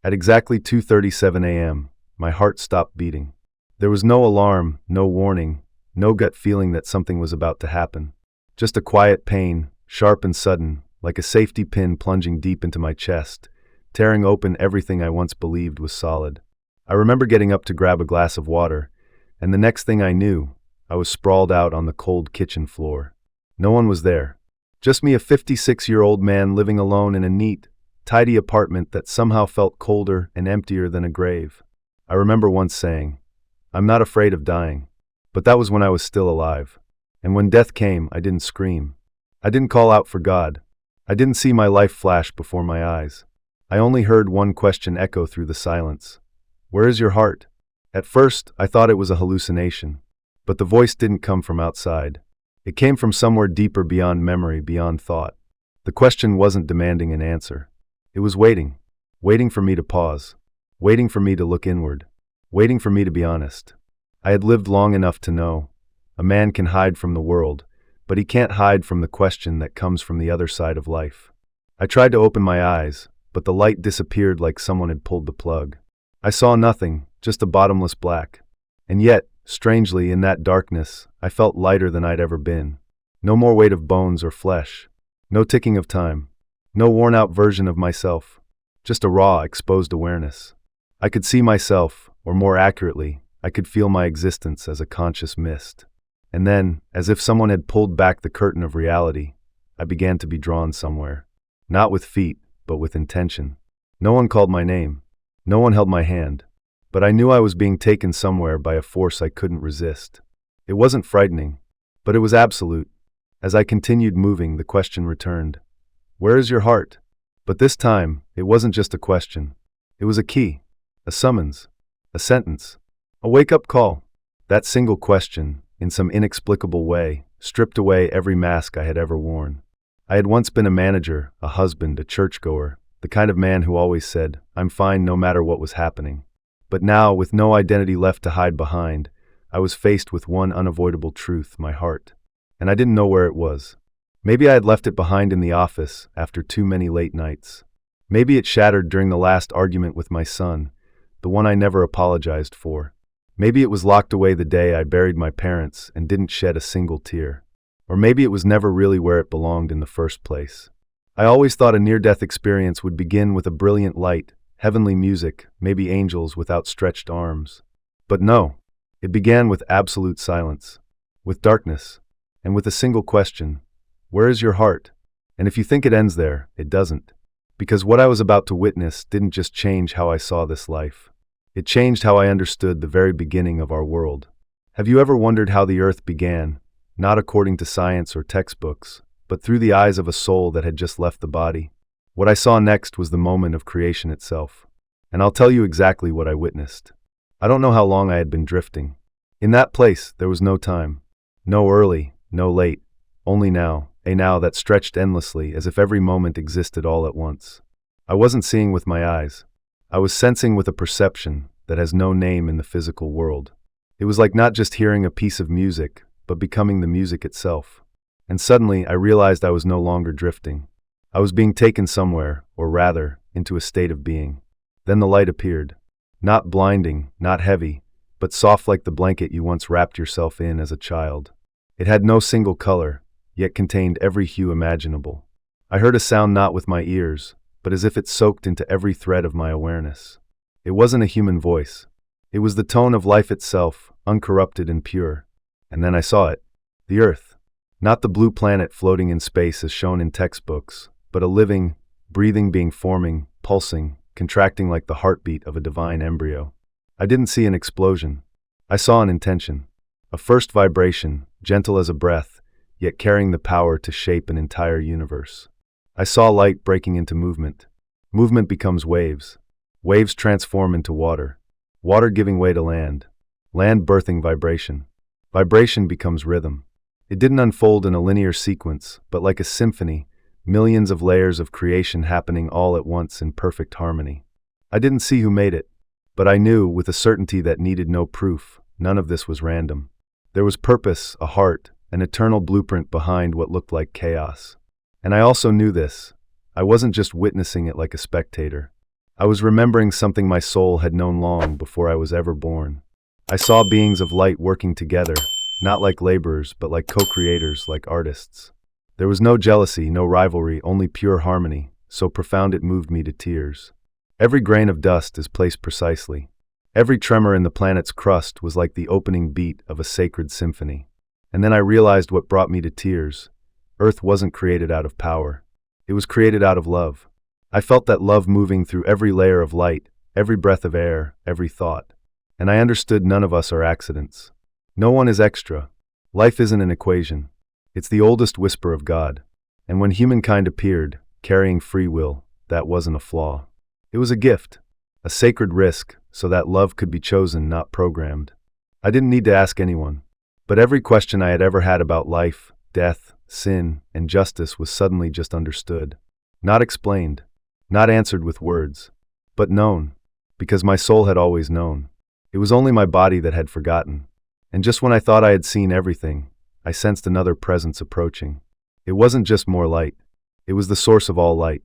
At exactly 2:37 a.m., my heart stopped beating. There was no alarm, no warning, no gut feeling that something was about to happen. Just a quiet pain, sharp and sudden, like a safety pin plunging deep into my chest, tearing open everything I once believed was solid. I remember getting up to grab a glass of water, and the next thing I knew, I was sprawled out on the cold kitchen floor. No one was there. Just me, a 56-year-old man living alone in a neat, tidy apartment that somehow felt colder and emptier than a grave. I remember once saying, "I'm not afraid of dying." But that was when I was still alive. And when death came, I didn't scream. I didn't call out for God. I didn't see my life flash before my eyes. I only heard one question echo through the silence. "Where is your heart?" At first, I thought it was a hallucination. But the voice didn't come from outside. It came from somewhere deeper, beyond memory, beyond thought. The question wasn't demanding an answer. It was waiting. Waiting for me to pause. Waiting for me to look inward. Waiting for me to be honest. I had lived long enough to know. A man can hide from the world, but he can't hide from the question that comes from the other side of life. I tried to open my eyes, but the light disappeared like someone had pulled the plug. I saw nothing, just a bottomless black. And yet, strangely, in that darkness, I felt lighter than I'd ever been. No more weight of bones or flesh. No ticking of time. No worn-out version of myself. Just a raw, exposed awareness. I could see myself, or more accurately, I could feel my existence as a conscious mist. And then, as if someone had pulled back the curtain of reality, I began to be drawn somewhere. Not with feet, but with intention. No one called my name. No one held my hand. But I knew I was being taken somewhere by a force I couldn't resist. It wasn't frightening, but it was absolute. As I continued moving, the question returned. "Where is your heart?" But this time, it wasn't just a question. It was a key, a summons, a sentence, a wake-up call. That single question, in some inexplicable way, stripped away every mask I had ever worn. I had once been a manager, a husband, a churchgoer, the kind of man who always said, "I'm fine no matter what was happening." But now, with no identity left to hide behind, I was faced with one unavoidable truth: my heart. And I didn't know where it was. Maybe I had left it behind in the office after too many late nights. Maybe it shattered during the last argument with my son, the one I never apologized for. Maybe it was locked away the day I buried my parents and didn't shed a single tear. Or maybe it was never really where it belonged in the first place. I always thought a near-death experience would begin with a brilliant light, heavenly music, maybe angels with outstretched arms. But no, it began with absolute silence, with darkness, and with a single question: where is your heart? And if you think it ends there, it doesn't. Because what I was about to witness didn't just change how I saw this life. It changed how I understood the very beginning of our world. Have you ever wondered how the earth began, not according to science or textbooks, but through the eyes of a soul that had just left the body? What I saw next was the moment of creation itself. And I'll tell you exactly what I witnessed. I don't know how long I had been drifting. In that place, there was no time. No early, no late. Only now, a now that stretched endlessly, as if every moment existed all at once. I wasn't seeing with my eyes. I was sensing with a perception that has no name in the physical world. It was like not just hearing a piece of music, but becoming the music itself. And suddenly, I realized I was no longer drifting. I was being taken somewhere, or rather, into a state of being. Then the light appeared. Not blinding, not heavy, but soft like the blanket you once wrapped yourself in as a child. It had no single color, yet contained every hue imaginable. I heard a sound not with my ears, but as if it soaked into every thread of my awareness. It wasn't a human voice. It was the tone of life itself, uncorrupted and pure. And then I saw it. The Earth. Not the blue planet floating in space as shown in textbooks, but a living, breathing being forming, pulsing, contracting like the heartbeat of a divine embryo. I didn't see an explosion. I saw an intention. A first vibration, gentle as a breath, yet carrying the power to shape an entire universe. I saw light breaking into movement. Movement becomes waves. Waves transform into water. Water giving way to land. Land birthing vibration. Vibration becomes rhythm. It didn't unfold in a linear sequence, but like a symphony, millions of layers of creation happening all at once in perfect harmony. I didn't see who made it, but I knew, with a certainty that needed no proof, none of this was random. There was purpose, a heart, an eternal blueprint behind what looked like chaos. And I also knew this. I wasn't just witnessing it like a spectator. I was remembering something my soul had known long before I was ever born. I saw beings of light working together, not like laborers, but like co-creators, like artists. There was no jealousy, no rivalry, only pure harmony, so profound it moved me to tears. Every grain of dust is placed precisely. Every tremor in the planet's crust was like the opening beat of a sacred symphony. And then I realized what brought me to tears. Earth wasn't created out of power. It was created out of love. I felt that love moving through every layer of light, every breath of air, every thought. And I understood none of us are accidents. No one is extra. Life isn't an equation. It's the oldest whisper of God. And when humankind appeared, carrying free will, that wasn't a flaw. It was a gift, a sacred risk, so that love could be chosen, not programmed. I didn't need to ask anyone. But every question I had ever had about life, death, sin, and justice was suddenly just understood. Not explained. Not answered with words. But known. Because my soul had always known. It was only my body that had forgotten. And just when I thought I had seen everything, I sensed another presence approaching. It wasn't just more light. It was the source of all light.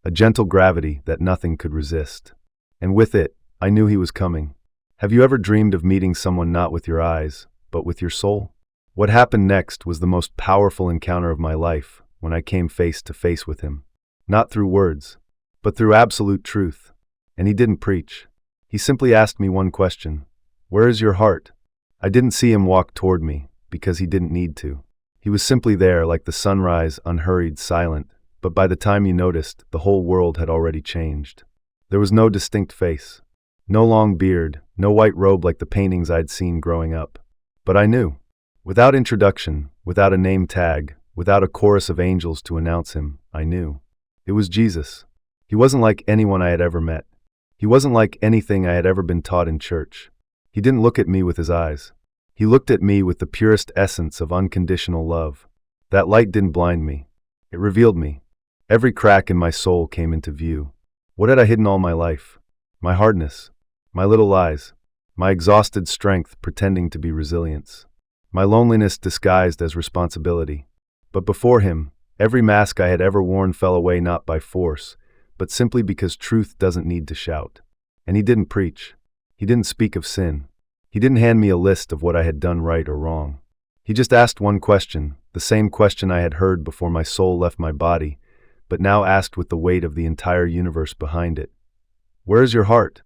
A gentle gravity that nothing could resist. And with it, I knew he was coming. Have you ever dreamed of meeting someone not with your eyes, but with your soul? What happened next was the most powerful encounter of my life, when I came face to face with him. Not through words, but through absolute truth. And he didn't preach. He simply asked me one question. Where is your heart? I didn't see him walk toward me, because he didn't need to. He was simply there like the sunrise, unhurried, silent, but by the time you noticed, the whole world had already changed. There was no distinct face. No long beard, no white robe like the paintings I'd seen growing up. But I knew. Without introduction, without a name tag, without a chorus of angels to announce him, I knew. It was Jesus. He wasn't like anyone I had ever met. He wasn't like anything I had ever been taught in church. He didn't look at me with his eyes. He looked at me with the purest essence of unconditional love. That light didn't blind me. It revealed me. Every crack in my soul came into view. What had I hidden all my life? My hardness. My little lies. My exhausted strength pretending to be resilience. My loneliness disguised as responsibility. But before him, every mask I had ever worn fell away not by force, but simply because truth doesn't need to shout. And he didn't preach. He didn't speak of sin. He didn't hand me a list of what I had done right or wrong. He just asked one question, the same question I had heard before my soul left my body, but now asked with the weight of the entire universe behind it. Where is your heart?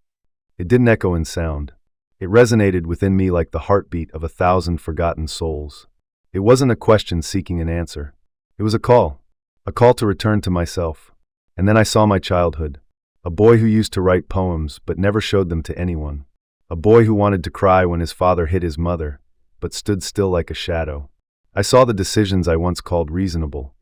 It didn't echo in sound. It resonated within me like the heartbeat of 1,000 forgotten souls. It wasn't a question seeking an answer. It was a call to return to myself. And then I saw my childhood. A boy who used to write poems but never showed them to anyone. A boy who wanted to cry when his father hit his mother, but stood still like a shadow. I saw the decisions I once called reasonable,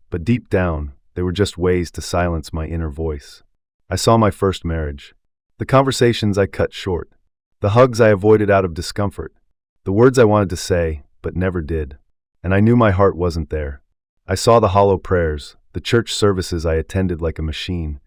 but deep down, they were just ways to silence my inner voice. I saw my first marriage. The conversations I cut short. The hugs I avoided out of discomfort. The words I wanted to say, but never did. And I knew my heart wasn't there. I saw the hollow prayers, the church services I attended like a machine,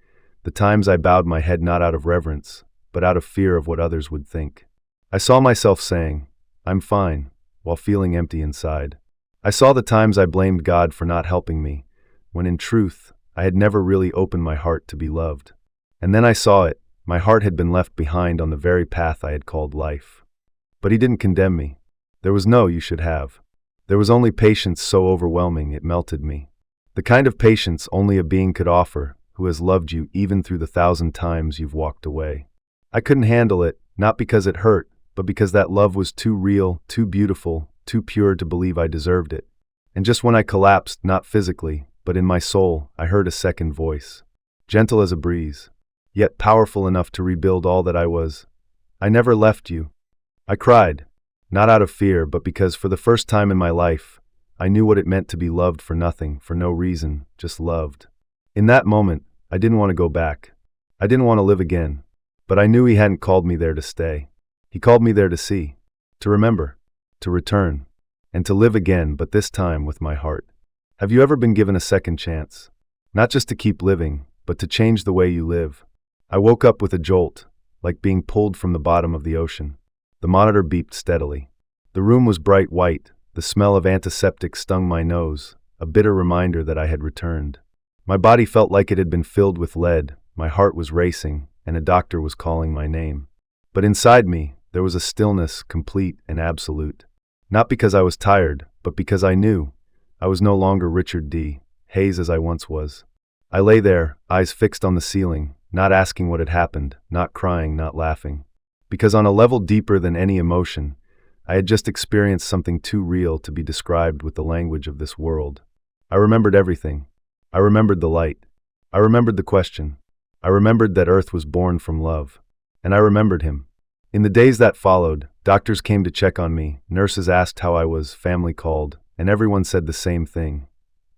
the times I bowed my head not out of reverence, but out of fear of what others would think. I saw myself saying, I'm fine, while feeling empty inside. I saw the times I blamed God for not helping me, when in truth, I had never really opened my heart to be loved. And then I saw it, my heart had been left behind on the very path I had called life. But he didn't condemn me. There was no you should have. There was only patience so overwhelming it melted me. The kind of patience only a being could offer, who has loved you even through the 1,000 times you've walked away. I couldn't handle it, not because it hurt, but because that love was too real, too beautiful, too pure to believe I deserved it. And just when I collapsed, not physically, but in my soul, I heard a second voice. Gentle as a breeze, yet powerful enough to rebuild all that I was. I never left you. I cried, not out of fear, but because for the first time in my life, I knew what it meant to be loved for nothing, for no reason, just loved. In that moment, I didn't want to go back. I didn't want to live again. But I knew he hadn't called me there to stay. He called me there to see, to remember, to return, and to live again, but this time with my heart. Have you ever been given a second chance? Not just to keep living, but to change the way you live. I woke up with a jolt, like being pulled from the bottom of the ocean. The monitor beeped steadily. The room was bright white. The smell of antiseptic stung my nose, a bitter reminder that I had returned. My body felt like it had been filled with lead. My heart was racing, and a doctor was calling my name. But inside me, there was a stillness complete and absolute. Not because I was tired, but because I knew I was no longer Richard D. Hayes as I once was. I lay there, eyes fixed on the ceiling, not asking what had happened, not crying, not laughing. Because on a level deeper than any emotion, I had just experienced something too real to be described with the language of this world. I remembered everything. I remembered the light. I remembered the question. I remembered that Earth was born from love. And I remembered him. In the days that followed, doctors came to check on me, nurses asked how I was, family called, and everyone said the same thing.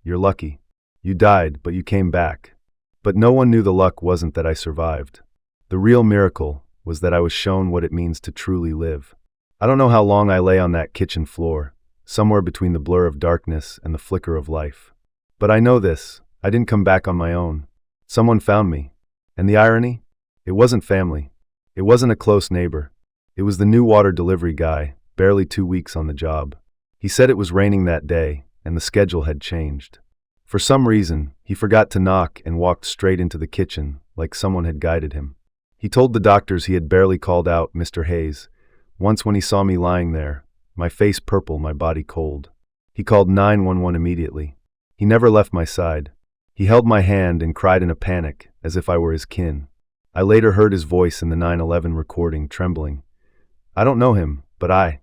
You're lucky. You died, but you came back. But no one knew the luck wasn't that I survived. The real miracle was that I was shown what it means to truly live. I don't know how long I lay on that kitchen floor, somewhere between the blur of darkness and the flicker of life. But I know this, I didn't come back on my own. Someone found me. And the irony? It wasn't family. It wasn't a close neighbor. It was the new water delivery guy, barely 2 weeks on the job. He said it was raining that day, and the schedule had changed. For some reason, he forgot to knock and walked straight into the kitchen, like someone had guided him. He told the doctors he had barely called out Mr. Hayes. Once when he saw me lying there, my face purple, my body cold. He called 911 immediately. He never left my side. He held my hand and cried in a panic, as if I were his kin. I later heard his voice in the 911 recording, trembling. I don't know him, but I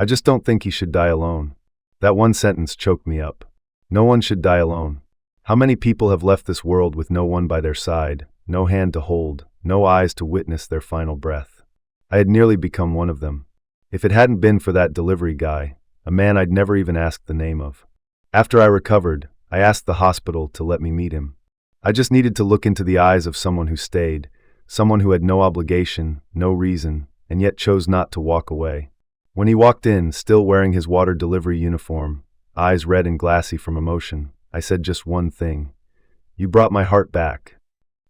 just don't think he should die alone. That one sentence choked me up. No one should die alone. How many people have left this world with no one by their side, no hand to hold, no eyes to witness their final breath? I had nearly become one of them. If it hadn't been for that delivery guy, a man I'd never even asked the name of. After I recovered, I asked the hospital to let me meet him. I just needed to look into the eyes of someone who stayed, someone who had no obligation, no reason, and yet chose not to walk away. When he walked in, still wearing his water delivery uniform, eyes red and glassy from emotion, I said just one thing. You brought my heart back.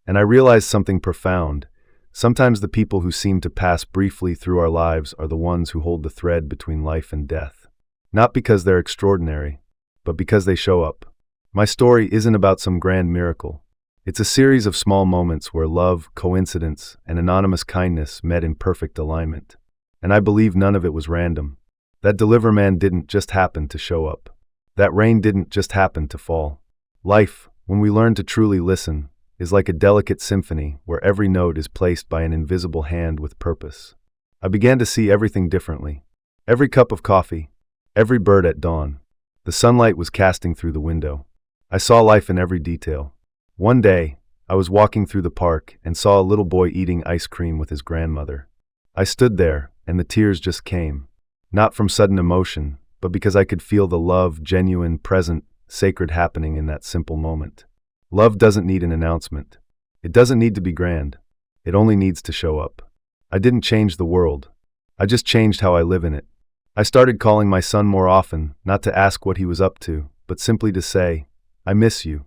And I realized something profound. Sometimes the people who seem to pass briefly through our lives are the ones who hold the thread between life and death. Not because they're extraordinary, but because they show up. My story isn't about some grand miracle. It's a series of small moments where love, coincidence, and anonymous kindness met in perfect alignment. And I believe none of it was random. That deliver man didn't just happen to show up. That rain didn't just happen to fall. Life, when we learn to truly listen, is like a delicate symphony where every note is placed by an invisible hand with purpose. I began to see everything differently. Every cup of coffee, every bird at dawn. The sunlight was casting through the window. I saw life in every detail. One day, I was walking through the park and saw a little boy eating ice cream with his grandmother. I stood there, and the tears just came. Not from sudden emotion, but because I could feel the love, genuine, present, sacred happening in that simple moment. Love doesn't need an announcement. It doesn't need to be grand. It only needs to show up. I didn't change the world. I just changed how I live in it. I started calling my son more often, not to ask what he was up to, but simply to say, I miss you.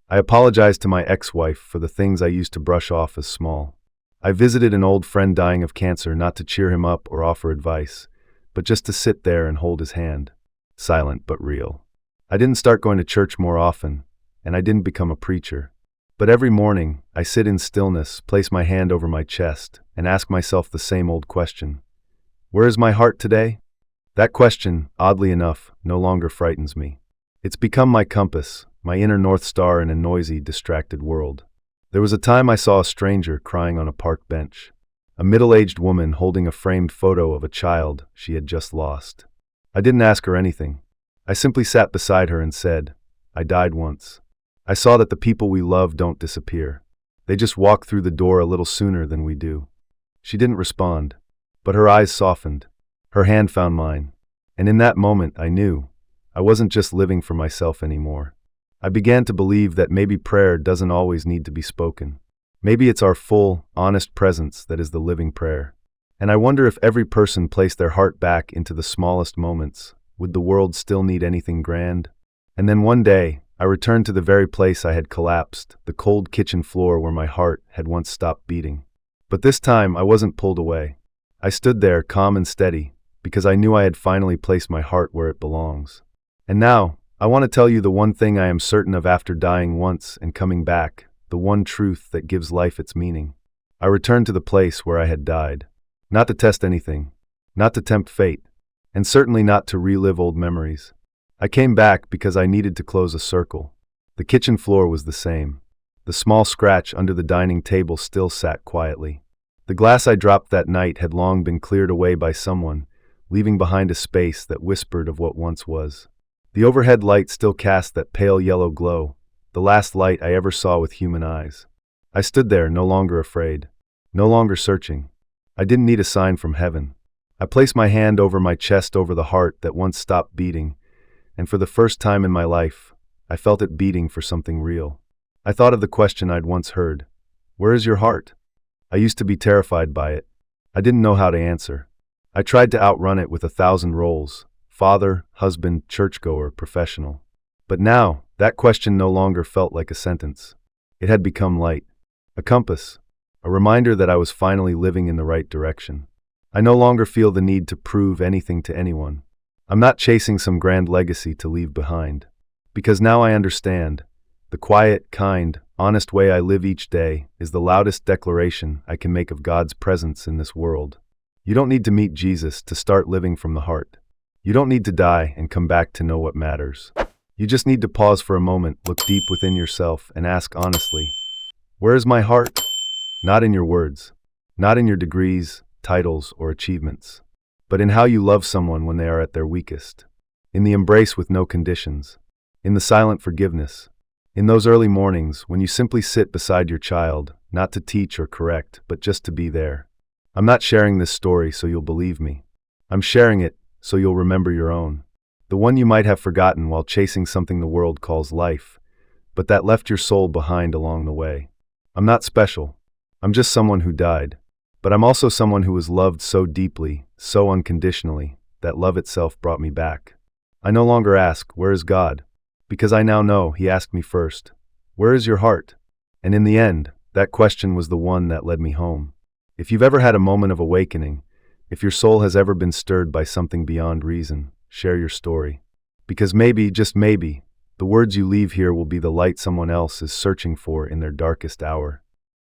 I apologized to my ex-wife for the things I used to brush off as small. I visited an old friend dying of cancer not to cheer him up or offer advice, but just to sit there and hold his hand. Silent but real. I didn't start going to church more often, and I didn't become a preacher. But every morning, I sit in stillness, place my hand over my chest, and ask myself the same old question. Where is my heart today? That question, oddly enough, no longer frightens me. It's become my compass, my inner North Star in a noisy, distracted world. There was a time I saw a stranger crying on a park bench. A middle-aged woman holding a framed photo of a child she had just lost. I didn't ask her anything. I simply sat beside her and said, I died once. I saw that the people we love don't disappear. They just walk through the door a little sooner than we do. She didn't respond, but her eyes softened. Her hand found mine. And in that moment, I knew I wasn't just living for myself anymore. I began to believe that maybe prayer doesn't always need to be spoken. Maybe it's our full, honest presence that is the living prayer. And I wonder if every person placed their heart back into the smallest moments, would the world still need anything grand? And then one day, I returned to the very place I had collapsed, the cold kitchen floor where my heart had once stopped beating. But this time, I wasn't pulled away. I stood there, calm and steady, because I knew I had finally placed my heart where it belongs. And now, I want to tell you the one thing I am certain of after dying once and coming back, the one truth that gives life its meaning. I returned to the place where I had died. Not to test anything, not to tempt fate, and certainly not to relive old memories. I came back because I needed to close a circle. The kitchen floor was the same. The small scratch under the dining table still sat quietly. The glass I dropped that night had long been cleared away by someone, leaving behind a space that whispered of what once was. The overhead light still cast that pale yellow glow, the last light I ever saw with human eyes. I stood there, no longer afraid, no longer searching. I didn't need a sign from heaven. I placed my hand over my chest, over the heart that once stopped beating, and for the first time in my life, I felt it beating for something real. I thought of the question I'd once heard: "Where is your heart?" I used to be terrified by it. I didn't know how to answer. I tried to outrun it with 1,000 roles: father, husband, churchgoer, professional. But now, that question no longer felt like a sentence. It had become light, a compass, a reminder that I was finally living in the right direction. I no longer feel the need to prove anything to anyone. I'm not chasing some grand legacy to leave behind. Because now I understand, the quiet, kind, honest way I live each day is the loudest declaration I can make of God's presence in this world. You don't need to meet Jesus to start living from the heart. You don't need to die and come back to know what matters. You just need to pause for a moment, look deep within yourself, and ask honestly, where is my heart? Not in your words, not in your degrees, titles, or achievements, but in how you love someone when they are at their weakest, in the embrace with no conditions, in the silent forgiveness, in those early mornings when you simply sit beside your child, not to teach or correct, but just to be there. I'm not sharing this story so you'll believe me. I'm sharing it so you'll remember your own, the one you might have forgotten while chasing something the world calls life, but that left your soul behind along the way. I'm not special. I'm just someone who died. But I'm also someone who was loved so deeply, so unconditionally, that love itself brought me back. I no longer ask, where is God? Because I now know He asked me first, where is your heart? And in the end, that question was the one that led me home. If you've ever had a moment of awakening, if your soul has ever been stirred by something beyond reason, share your story. Because maybe, just maybe, the words you leave here will be the light someone else is searching for in their darkest hour.